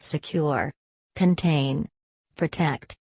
secure, contain, protect.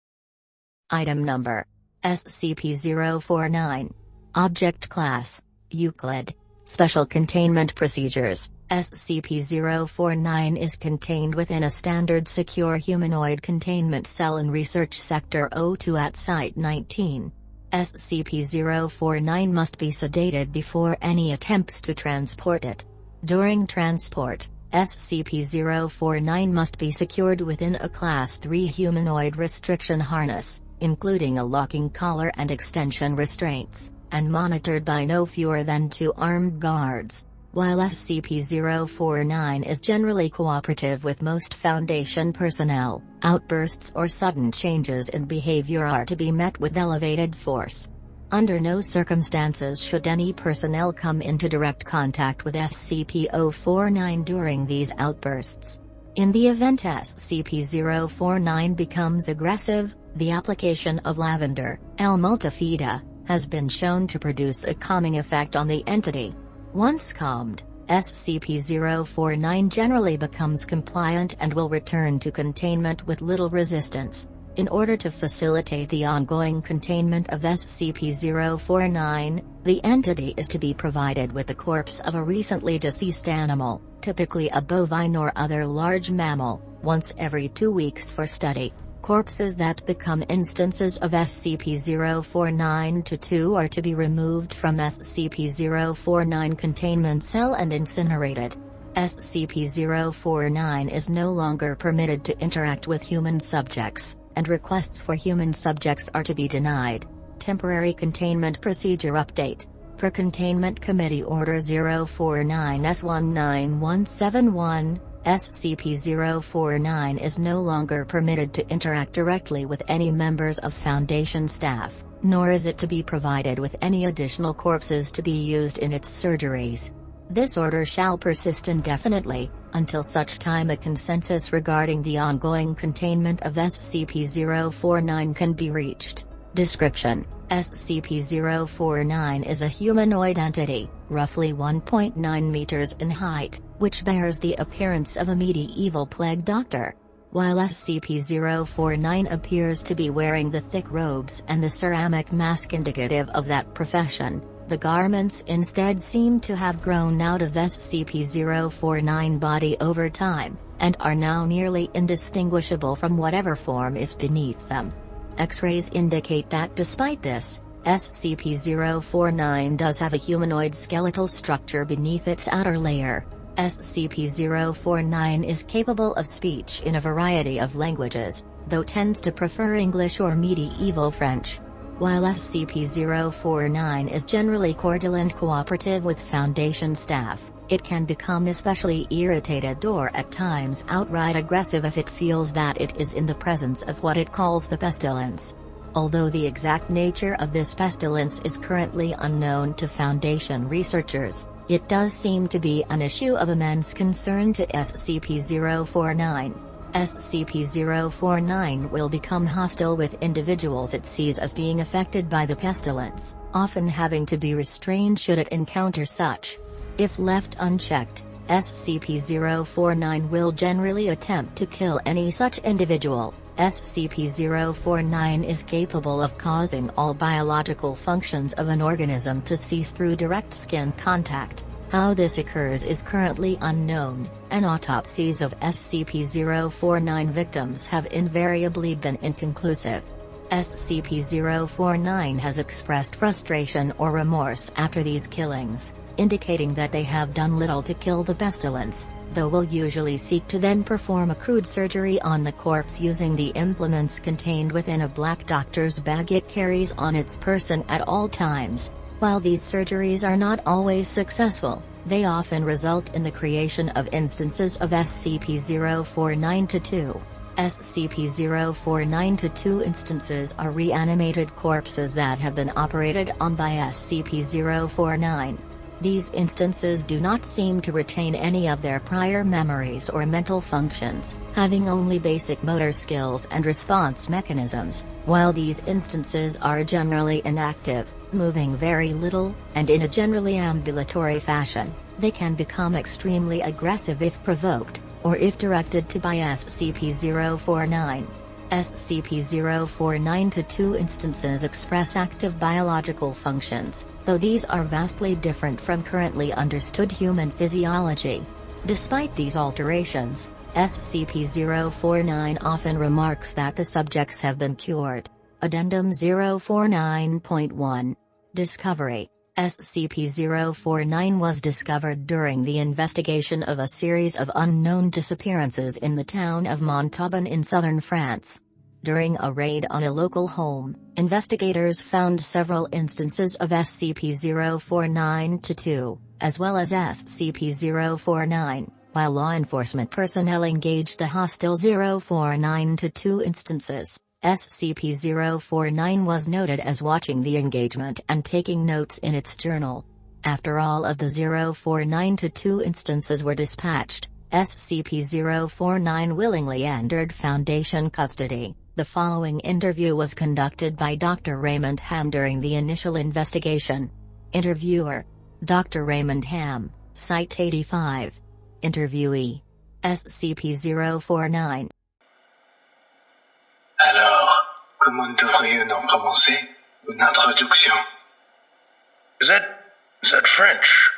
Item number: SCP-049. Object Class: Euclid. Special Containment Procedures: SCP-049 is contained within a standard secure humanoid containment cell in Research Sector O2 at Site 19. SCP-049 must be sedated before any attempts to transport it. During transport, SCP-049 must be secured within a Class 3 humanoid restriction harness, including a locking collar and extension restraints, and monitored by no fewer than 2 armed guards. While SCP-049 is generally cooperative with most Foundation personnel, outbursts or sudden changes in behavior are to be met with elevated force. Under no circumstances should any personnel come into direct contact with SCP-049 during these outbursts. In the event SCP-049 becomes aggressive, the application of lavender, L. multifida, has been shown to produce a calming effect on the entity. Once calmed, SCP-049 generally becomes compliant and will return to containment with little resistance. In order to facilitate the ongoing containment of SCP-049, the entity is to be provided with the corpse of a recently deceased animal, typically a bovine or other large mammal, once every 2 weeks for study. Corpses that become instances of SCP-049-2 are to be removed from SCP-049 containment cell and incinerated. SCP-049 is no longer permitted to interact with human subjects, and requests for human subjects are to be denied. Temporary Containment Procedure Update. Per Containment Committee Order 049-S19171, SCP-049 is no longer permitted to interact directly with any members of Foundation staff, nor is it to be provided with any additional corpses to be used in its surgeries. This order shall persist indefinitely, until such time a consensus regarding the ongoing containment of SCP-049 can be reached. Description: SCP-049 is a humanoid entity, roughly 1.9 meters in height, which bears the appearance of a medieval plague doctor. While SCP-049 appears to be wearing the thick robes and the ceramic mask indicative of that profession, the garments instead seem to have grown out of SCP-049 body over time, and are now nearly indistinguishable from whatever form is beneath them. X-rays indicate that despite this, SCP-049 does have a humanoid skeletal structure beneath its outer layer. SCP-049 is capable of speech in a variety of languages, though tends to prefer English or medieval French. While SCP-049 is generally cordial and cooperative with Foundation staff, it can become especially irritated or at times outright aggressive if it feels that it is in the presence of what it calls the pestilence. Although the exact nature of this pestilence is currently unknown to Foundation researchers, it does seem to be an issue of immense concern to SCP-049. SCP-049 will become hostile with individuals it sees as being affected by the pestilence, often having to be restrained should it encounter such. If left unchecked, SCP-049 will generally attempt to kill any such individual. SCP-049 is capable of causing all biological functions of an organism to cease through direct skin contact. How this occurs is currently unknown, and autopsies of SCP-049 victims have invariably been inconclusive. SCP-049 has expressed frustration or remorse after these killings, indicating that they have done little to kill the pestilence, though will usually seek to then perform a crude surgery on the corpse using the implements contained within a black doctor's bag it carries on its person at all times. While these surgeries are not always successful, they often result in the creation of instances of SCP-049-2. SCP-049-2 instances are reanimated corpses that have been operated on by SCP-049. These instances do not seem to retain any of their prior memories or mental functions, having only basic motor skills and response mechanisms. While these instances are generally inactive, moving very little, and in a generally ambulatory fashion, they can become extremely aggressive if provoked, or if directed to by SCP-049. SCP-049 to 2 instances express active biological functions, though these are vastly different from currently understood human physiology. Despite these alterations, SCP-049 often remarks that the subjects have been cured. Addendum 049.1. Discovery. SCP-049 was discovered during the investigation of a series of unknown disappearances in the town of Montauban in southern France. During a raid on a local home, investigators found several instances of SCP-049-2, as well as SCP-049, while law enforcement personnel engaged the hostile 049-2 instances. SCP-049 was noted as watching the engagement and taking notes in its journal. After all of the 049-2 instances were dispatched, SCP-049 willingly entered Foundation custody. The following interview was conducted by Dr. Raymond Ham during the initial investigation. Interviewer: Dr. Raymond Ham, Site 85. Interviewee: SCP-049. Alors, comment devrions-nous commencer une introduction? Is that French?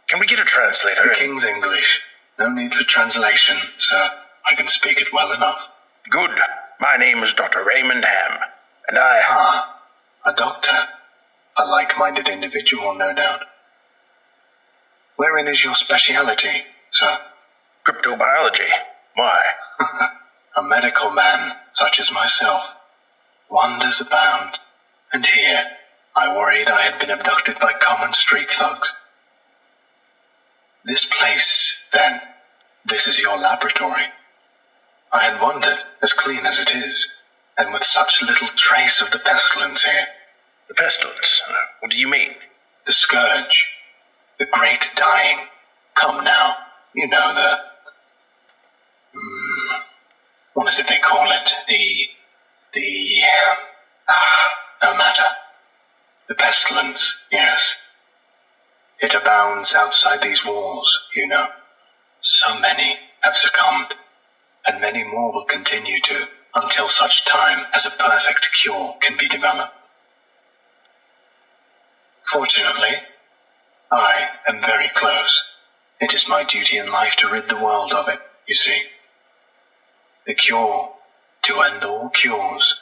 Can we get a translator? The King's English. No need for translation, sir. I can speak it well enough. Good. My name is Dr. Raymond Ham, and I... Ah, a doctor. A like-minded individual, no doubt. Wherein is your speciality, sir? Cryptobiology. Why? A medical man, such as myself. Wonders abound. And here, I worried I had been abducted by common street thugs. This place, then, this is your laboratory. I had wondered, as clean as it is, and with such little trace of the pestilence here. The pestilence? What do you mean? The scourge. The great dying. Come now, you know what is it they call it? No matter. The pestilence, yes. It abounds outside these walls, you know. So many have succumbed, and many more will continue to, until such time as a perfect cure can be developed. Fortunately, I am very close. It is my duty in life to rid the world of it, you see. The cure to end all cures.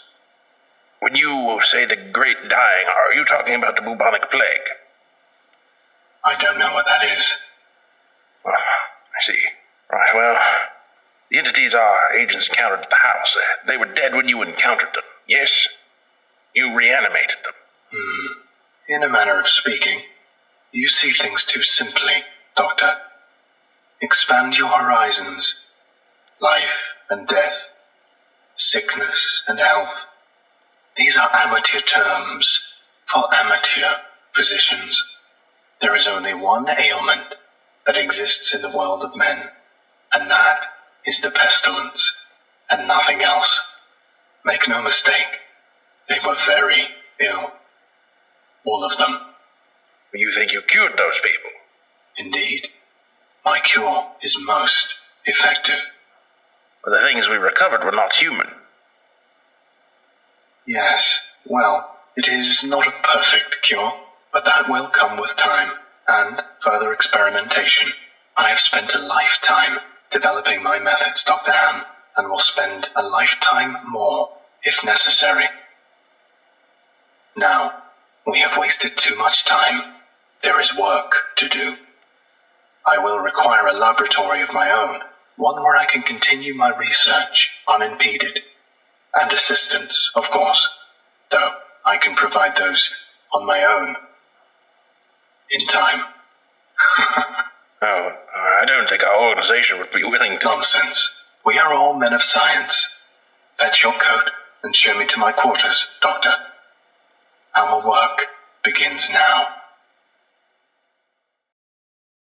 When you say the great dying, are you talking about the bubonic plague? I don't know what that is. Oh, I see. Right, well, the entities our agents encountered at the house, they were dead when you encountered them, yes? You reanimated them. In a manner of speaking, you see things too simply, Doctor. Expand your horizons. Life and death, sickness and health. These are amateur terms for amateur physicians. There is only one ailment that exists in the world of men, and that is the pestilence, and nothing else. Make no mistake, they were very ill. All of them. You think you cured those people? Indeed. My cure is most effective. But the things we recovered were not human. Yes, well, it is not a perfect cure, but that will come with time, and further experimentation. I have spent a lifetime developing my methods, Dr. Ham, and will spend a lifetime more, if necessary. Now, we have wasted too much time. There is work to do. I will require a laboratory of my own, one where I can continue my research unimpeded. And assistance, of course, though I can provide those on my own. In time. Oh, I don't think our organization would be willing to... Nonsense. We are all men of science. Fetch your coat and show me to my quarters, Doctor. Our work begins now.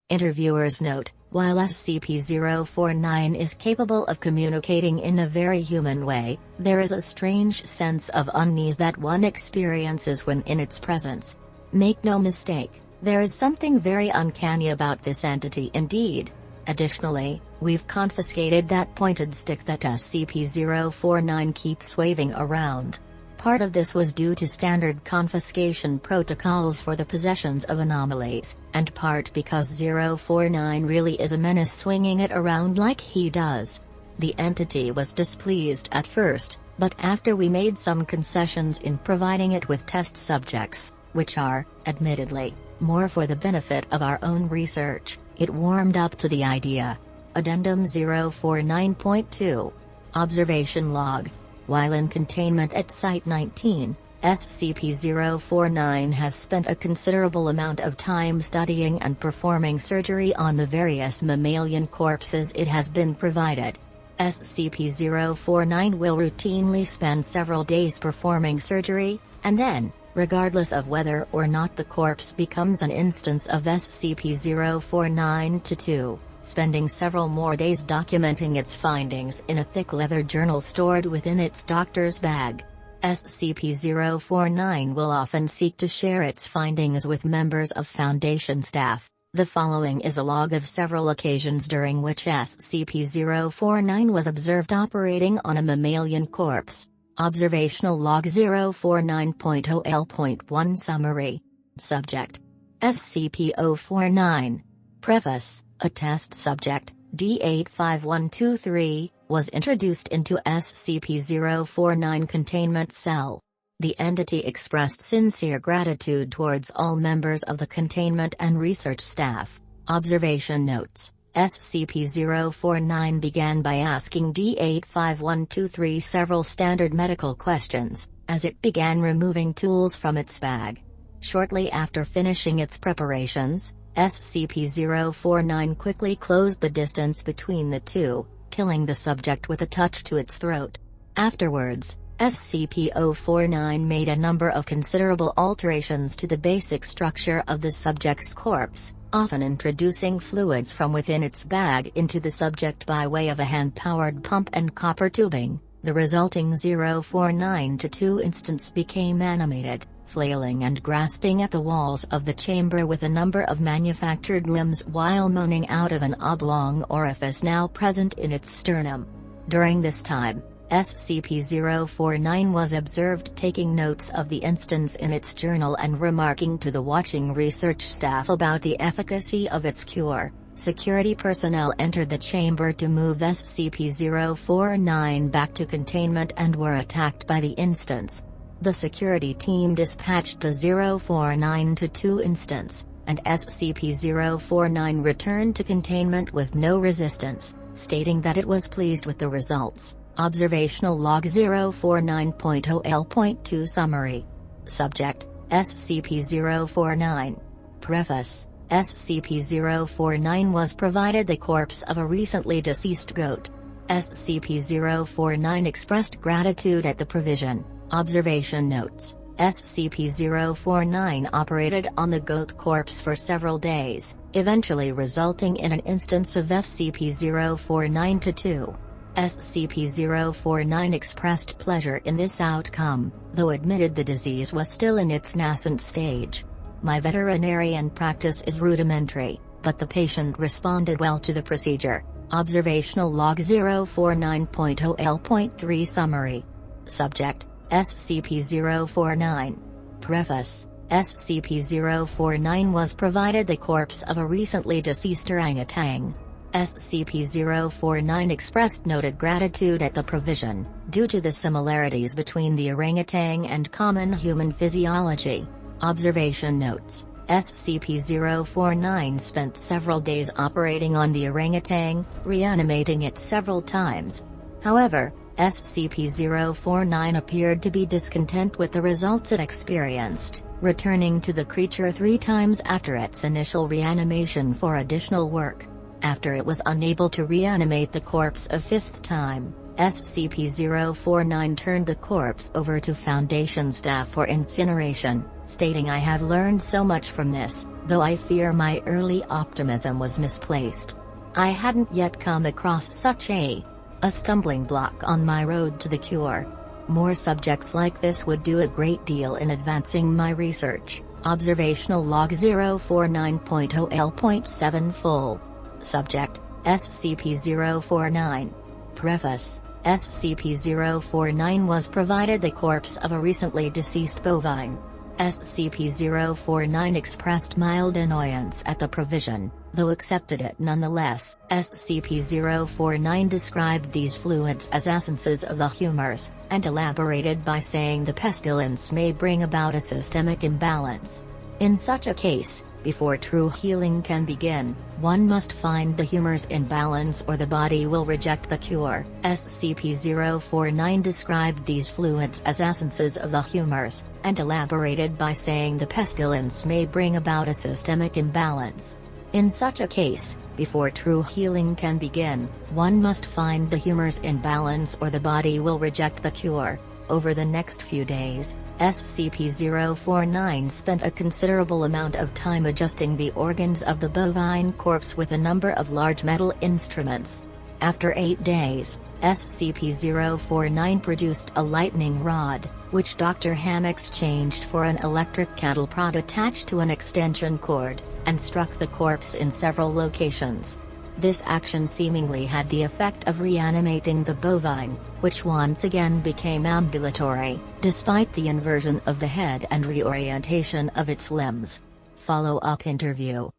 Interviewer's note: while SCP-049 is capable of communicating in a very human way, there is a strange sense of unease that one experiences when in its presence. Make no mistake, there is something very uncanny about this entity indeed. Additionally, We've confiscated that pointed stick that SCP-049 keeps waving around. Part of this was due to standard confiscation protocols for the possessions of anomalies, and part because 049 really is a menace swinging it around like he does. The entity was displeased at first, but after we made some concessions in providing it with test subjects, which are, admittedly, more for the benefit of our own research, it warmed up to the idea. Addendum 049.2. Observation Log. While in containment at Site-19, SCP-049 has spent a considerable amount of time studying and performing surgery on the various mammalian corpses it has been provided. SCP-049 will routinely spend several days performing surgery, and then, regardless of whether or not the corpse becomes an instance of SCP-049-2, spending several more days documenting its findings in a thick leather journal stored within its doctor's bag. SCP-049 will often seek to share its findings with members of Foundation staff. The following is a log of several occasions during which SCP-049 was observed operating on a mammalian corpse. Observational Log 049.0L.1 Summary. Subject: SCP-049. Preface: a test subject, D85123, was introduced into SCP-049 containment cell. The entity expressed sincere gratitude towards all members of the containment and research staff. Observation Notes: SCP-049 began by asking D85123 several standard medical questions, as it began removing tools from its bag. Shortly after finishing its preparations, SCP-049 quickly closed the distance between the two, killing the subject with a touch to its throat. Afterwards, SCP-049 made a number of considerable alterations to the basic structure of the subject's corpse, often introducing fluids from within its bag into the subject by way of a hand-powered pump and copper tubing. The resulting 049-2 instance became animated, flailing and grasping at the walls of the chamber with a number of manufactured limbs while moaning out of an oblong orifice now present in its sternum. During this time, SCP-049 was observed taking notes of the instance in its journal and remarking to the watching research staff about the efficacy of its cure. Security personnel entered the chamber to move SCP-049 back to containment and were attacked by the instance. The security team dispatched the 049-2 instance, and SCP-049 returned to containment with no resistance, stating that it was pleased with the results. Observational Log 049.0L.2 Summary. Subject: SCP-049. Preface: SCP-049 was provided the corpse of a recently deceased goat. SCP-049 expressed gratitude at the provision. Observation Notes: SCP-049 operated on the goat corpse for several days, eventually resulting in an instance of SCP-049-2. SCP-049 expressed pleasure in this outcome, though admitted the disease was still in its nascent stage. My veterinarian practice is rudimentary, but the patient responded well to the procedure. Observational Log 049.0L.3 Summary. Subject: SCP-049. Preface: SCP-049 was provided the corpse of a recently deceased orangutan. SCP-049 expressed noted gratitude at the provision, due to the similarities between the orangutan and common human physiology. Observation Notes: SCP-049 spent several days operating on the orangutan, reanimating it several times. However, SCP-049 appeared to be discontent with the results it experienced, returning to the creature 3 times after its initial reanimation for additional work. After it was unable to reanimate the corpse a 5th time, SCP-049 turned the corpse over to Foundation staff for incineration, stating, "I have learned so much from this, though I fear my early optimism was misplaced. I hadn't yet come across such a stumbling block on my road to the cure. More subjects like this would do a great deal in advancing my research." Observational Log 049.0L.7 Full. Subject: SCP-049. Preface: SCP-049 was provided the corpse of a recently deceased bovine. SCP-049 expressed mild annoyance at the provision, though accepted it nonetheless. SCP-049 described these fluids as essences of the humors, and elaborated by saying the pestilence may bring about a systemic imbalance. In such a case, before true healing can begin, one must find the humors in balance or the body will reject the cure. SCP-049 described these fluids as essences of the humors, and elaborated by saying the pestilence may bring about a systemic imbalance. In such a case, before true healing can begin, one must find the humors in balance or the body will reject the cure. Over the next few days, SCP-049 spent a considerable amount of time adjusting the organs of the bovine corpse with a number of large metal instruments. After 8 days, SCP-049 produced a lightning rod, which Dr. Ham exchanged for an electric cattle prod attached to an extension cord, and struck the corpse in several locations. This action seemingly had the effect of reanimating the bovine, which once again became ambulatory, despite the inversion of the head and reorientation of its limbs. Follow-up interview.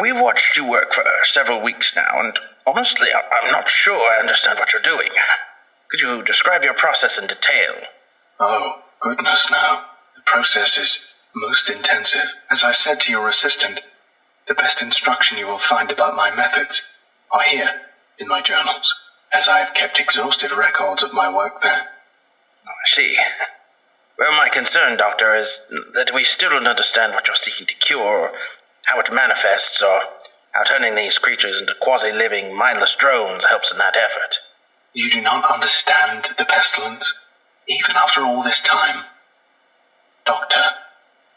We've watched you work for several weeks now, and honestly, I'm not sure I understand what you're doing. Could you describe your process in detail? Oh, goodness no. The process is most intensive. As I said to your assistant, the best instruction you will find about my methods are here, in my journals, as I have kept exhaustive records of my work there. Oh, I see. Well, my concern, Doctor, is that we still don't understand what you're seeking to cure, or how it manifests, or how turning these creatures into quasi-living, mindless drones helps in that effort. You do not understand the pestilence, even after all this time. Doctor,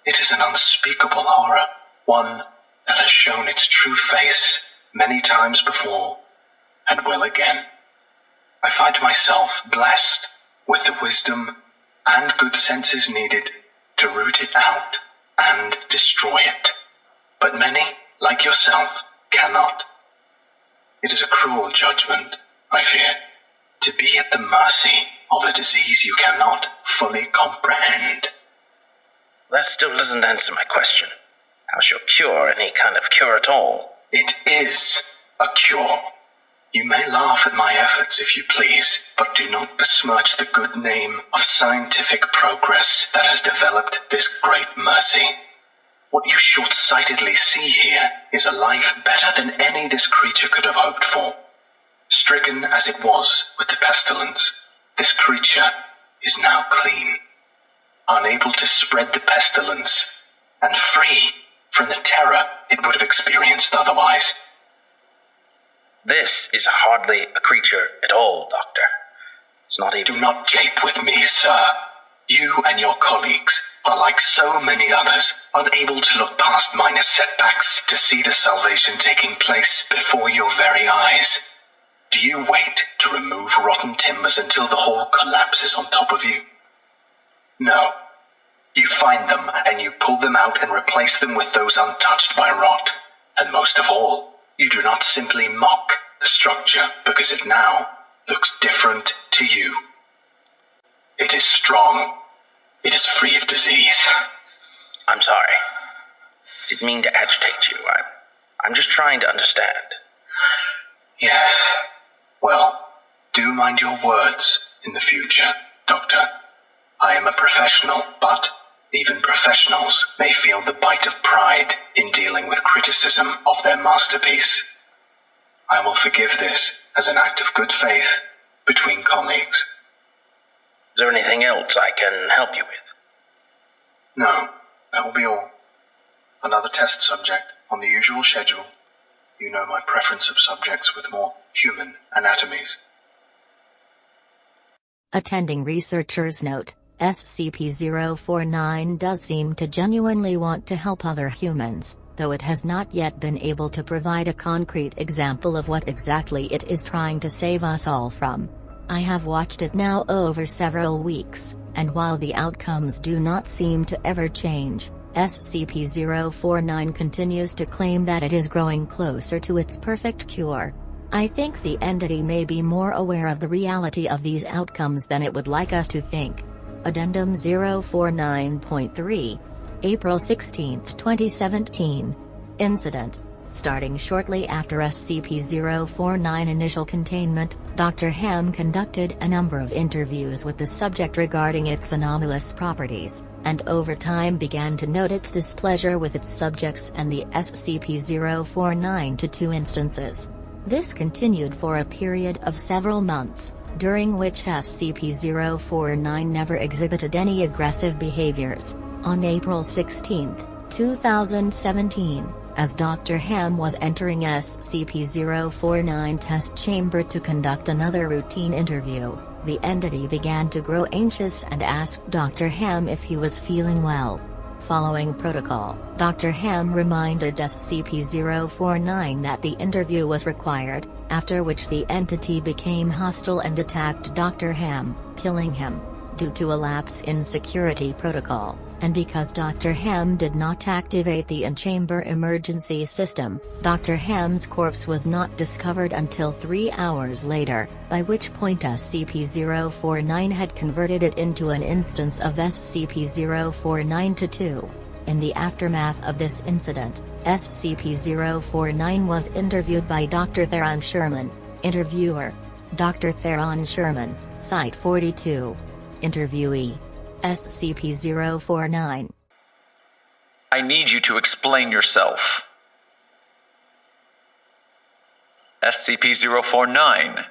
it is an unspeakable horror, one that has shown its true face many times before, and will again. I find myself blessed with the wisdom and good senses needed to root it out and destroy it. But many, like yourself, cannot. It is a cruel judgment, I fear, to be at the mercy of a disease you cannot fully comprehend. That still doesn't answer my question. How's your cure any kind of cure at all? It is a cure. You may laugh at my efforts if you please, but do not besmirch the good name of scientific progress that has developed this great mercy. What you short-sightedly see here is a life better than any this creature could have hoped for. Stricken as it was with the pestilence, this creature is now clean, unable to spread the pestilence, and free from the terror it would have experienced otherwise. This is hardly a creature at all, Doctor. It's not even— Do not jape with me, sir. You and your colleagues are like so many others, unable to look past minor setbacks to see the salvation taking place before your very eyes. Do you wait to remove rotten timbers until the whole collapses on top of you? No. You find them and you pull them out and replace them with those untouched by rot. And most of all, you do not simply mock the structure because it now looks different to you. It is strong. It is free of disease. I'm sorry. Didn't mean to agitate you. I'm just trying to understand. Yes. Well, do mind your words in the future, Doctor. I am a professional, but even professionals may feel the bite of pride in dealing with criticism of their masterpiece. I will forgive this as an act of good faith between colleagues. Is there anything else I can help you with? No, that will be all. Another test subject on the usual schedule. You know my preference of subjects with more human anatomies. Attending researchers note, SCP-049 does seem to genuinely want to help other humans, though it has not yet been able to provide a concrete example of what exactly it is trying to save us all from. I have watched it now over several weeks, and while the outcomes do not seem to ever change, SCP-049 continues to claim that it is growing closer to its perfect cure. I think the entity may be more aware of the reality of these outcomes than it would like us to think. Addendum 049.3. April 16, 2017. Incident. Starting shortly after SCP-049 initial containment, Dr. Ham conducted a number of interviews with the subject regarding its anomalous properties, and over time began to note its displeasure with its subjects and the SCP-049 to 2 instances. This continued for a period of several months, during which SCP-049 never exhibited any aggressive behaviors. On April 16, 2017, as Dr. Ham was entering SCP-049 test chamber to conduct another routine interview, the entity began to grow anxious and asked Dr. Ham if he was feeling well. Following protocol, Dr. Ham reminded SCP-049 that the interview was required, after which the entity became hostile and attacked Dr. Ham, killing him. Due to a lapse in security protocol, and because Dr. Ham did not activate the in-chamber emergency system, Dr. Ham's corpse was not discovered until 3 hours later, by which point SCP-049 had converted it into an instance of SCP-049-2. In the aftermath of this incident, SCP-049 was interviewed by Dr. Theron Sherman. Interviewer: Dr. Theron Sherman, Site 42. Interviewee: SCP-049. I need you to explain yourself. SCP-049,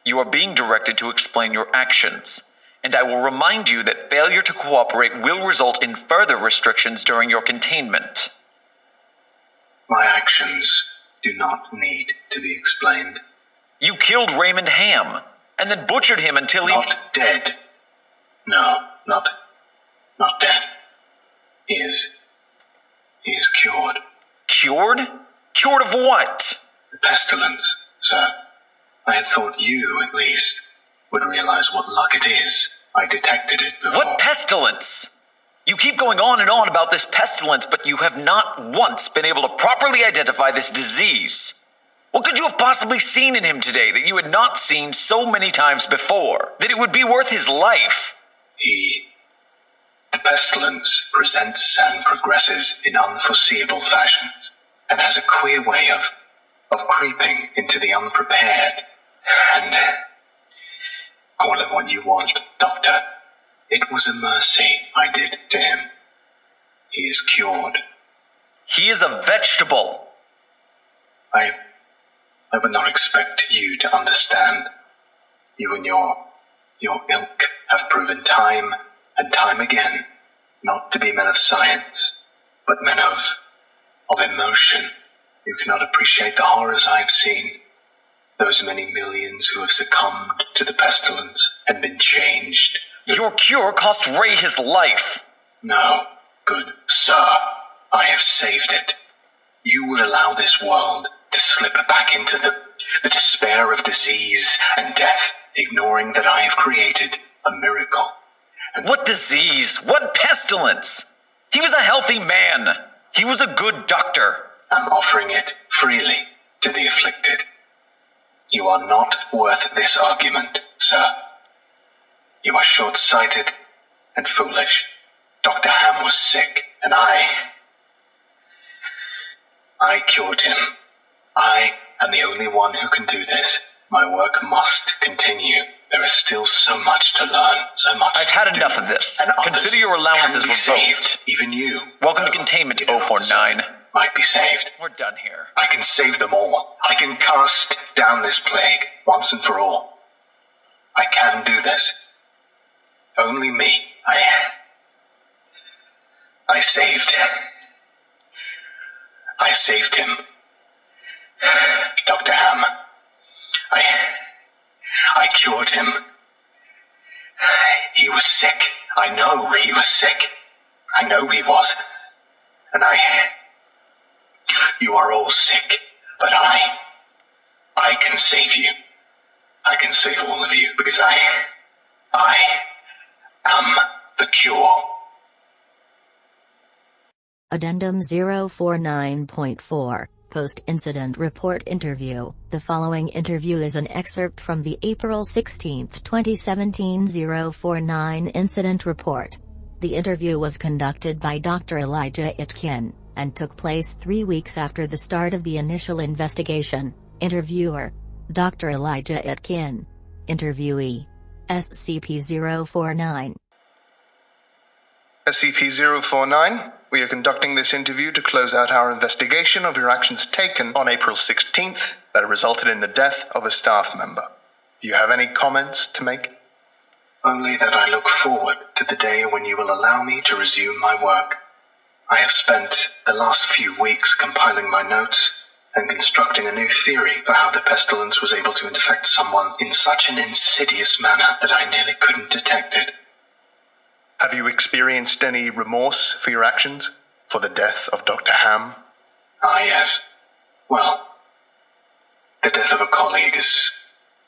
you are being directed to explain your actions, and I will remind you that failure to cooperate will result in further restrictions during your containment. My actions do not need to be explained. You killed Raymond Ham, and then butchered him until he... Not dead. No, not dead. He is cured. Cured? Cured of what? The pestilence, sir. I had thought you, at least, would realize what luck it is. I detected it before. What pestilence? You keep going on and on about this pestilence, but you have not once been able to properly identify this disease. What could you have possibly seen in him today that you had not seen so many times before, that it would be worth his life? The pestilence presents and progresses in unforeseeable fashions, and has a queer way of creeping into the unprepared. And call it what you want, Doctor. It was a mercy I did to him. He is cured. He is a vegetable. I would not expect you to understand. You and your ilk have proven time and time again not to be men of science, but men of emotion. You cannot appreciate the horrors I have seen. Those many millions who have succumbed to the pestilence and been changed. Your cure cost Ray his life. No, good sir. I have saved it. You would allow this world to slip back into the despair of disease and death, ignoring that I have created a miracle. And what disease? What pestilence? He was a healthy man. He was a good doctor. I'm offering it freely to the afflicted. You are not worth this argument, sir. You are short-sighted and foolish. Dr. Ham was sick, and I cured him. I am the only one who can do this. My work must continue. There is still so much to learn, so much. I've had enough of this. Consider your allowances revoked. Saved. Even you. Welcome to Containment 049. Might be saved. We're done here. I can save them all. I can cast down this plague once and for all. I can do this. Only me. I saved him. Dr. Ham. I cured him. He was sick. I know he was sick. I know he was. And you are all sick, but I can save you. I can save all of you, because I am the cure. Addendum 049.4, Post-Incident Report Interview. The following interview is an excerpt from the April 16, 2017 049 Incident Report. The interview was conducted by Dr. Elijah Itkin, and took place 3 weeks after the start of the initial investigation. Interviewer: Dr. Elijah Itkin. Interviewee: SCP-049. SCP-049, we are conducting this interview to close out our investigation of your actions taken on April 16th that resulted in the death of a staff member. Do you have any comments to make? Only that I look forward to the day when you will allow me to resume my work. I have spent the last few weeks compiling my notes and constructing a new theory for how the pestilence was able to infect someone in such an insidious manner that I nearly couldn't detect it. Have you experienced any remorse for your actions? For the death of Dr. Ham? Ah, yes. Well, the death of a colleague is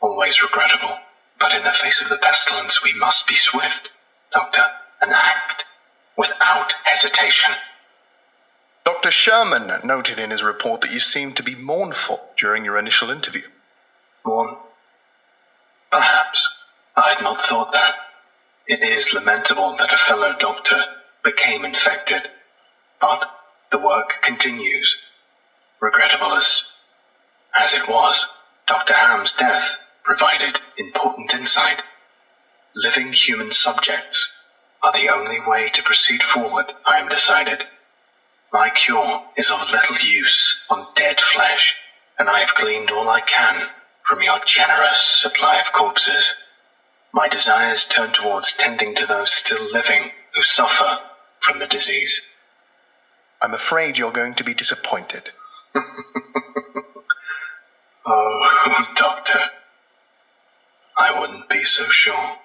always regrettable. But in the face of the pestilence, we must be swift, Doctor, and act without hesitation. Dr. Sherman noted in his report that you seemed to be mournful during your initial interview. Mourn? Perhaps. I had not thought that. It is lamentable that a fellow doctor became infected, but the work continues. Regrettable as it was, Dr. Ham's death provided important insight. Living human subjects are the only way to proceed forward, I am decided. My cure is of little use on dead flesh, and I have gleaned all I can from your generous supply of corpses. My desires turn towards tending to those still living who suffer from the disease. I'm afraid you're going to be disappointed. Oh, Doctor, I wouldn't be so sure.